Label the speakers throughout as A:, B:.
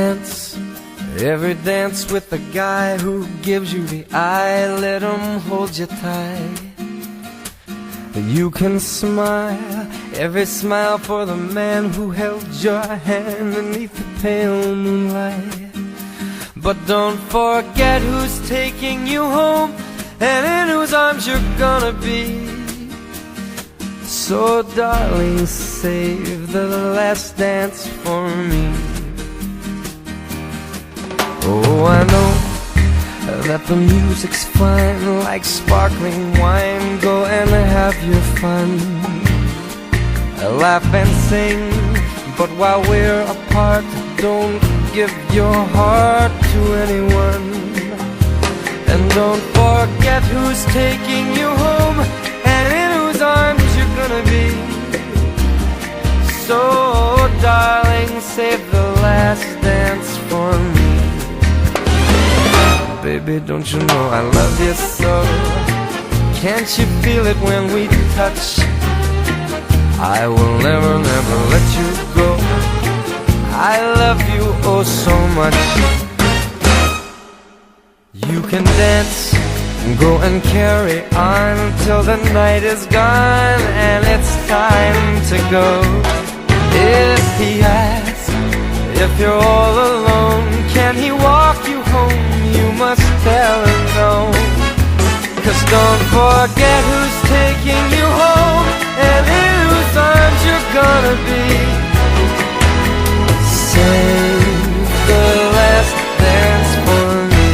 A: dance every dance with the guy who gives you the eye. Let him hold you tight. You can smile every smile for the man who held your hand beneath the pale moonlight. But don't forget who's taking you home and in whose arms you're gonna be. So darling, save the last dance for me. Oh, I know that the music's fine, like sparkling wine. Go and have your fun, laugh and sing. But while we're apart, don't give your heart to anyone. And don't forget who's taking you home and in whose arms you're gonna be. So darling, save the last dance for me. Baby, don't you know I love you so? Can't you feel it when we touch? I will never, never let you go. I love you oh so much. You can dance, go and carry on till the night is gone and it's time to go. If he asks if you're all alone, can he walk you home? You must tell him no. 'Cause don't forget who's taking you home and in whose arms you're gonna be. Save the last dance for me.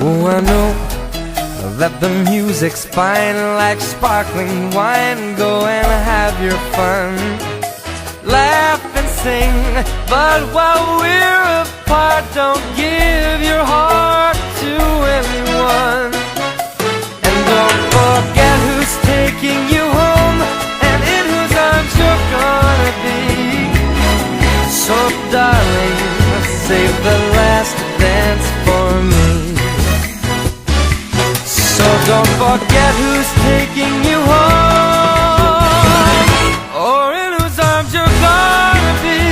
A: Oh, I know that the music's fine, like sparkling wine. Go and have your fun, laugh and sing. But while we're apart, don't give your heart to anyone. And don't forget who's taking you home and in whose arms you're gonna be. So darling, save the last dance for me. So don't forget who's taking you home or in whose arms you're gonna be.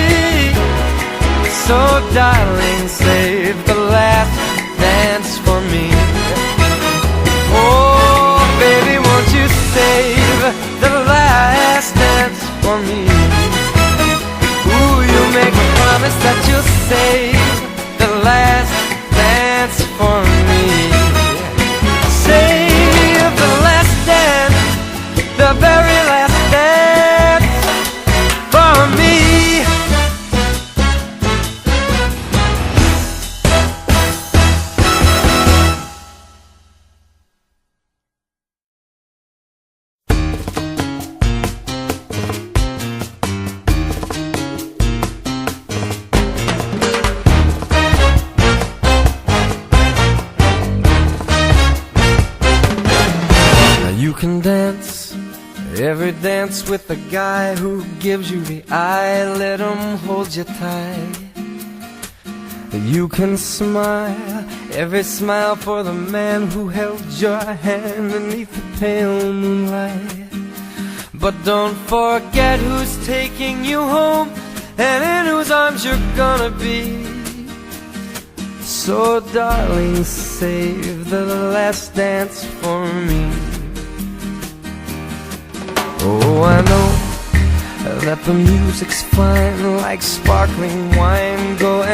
A: So darling, save the last dance for me. Oh baby, won't you save the last dance for me? Ooh, you make a promise that you'll save the last dance for me. Save the last dance, the very last dance for me. You can dance every dance with the guy who gives you the eye. Let him hold you tight. You can smile every smile for the man who held your hand beneath the pale moonlight. But don't forget who's taking you home and in whose arms you're gonna be. So darling, save the last dance for me. Oh, I know that the music's fine, like sparkling wine. Go and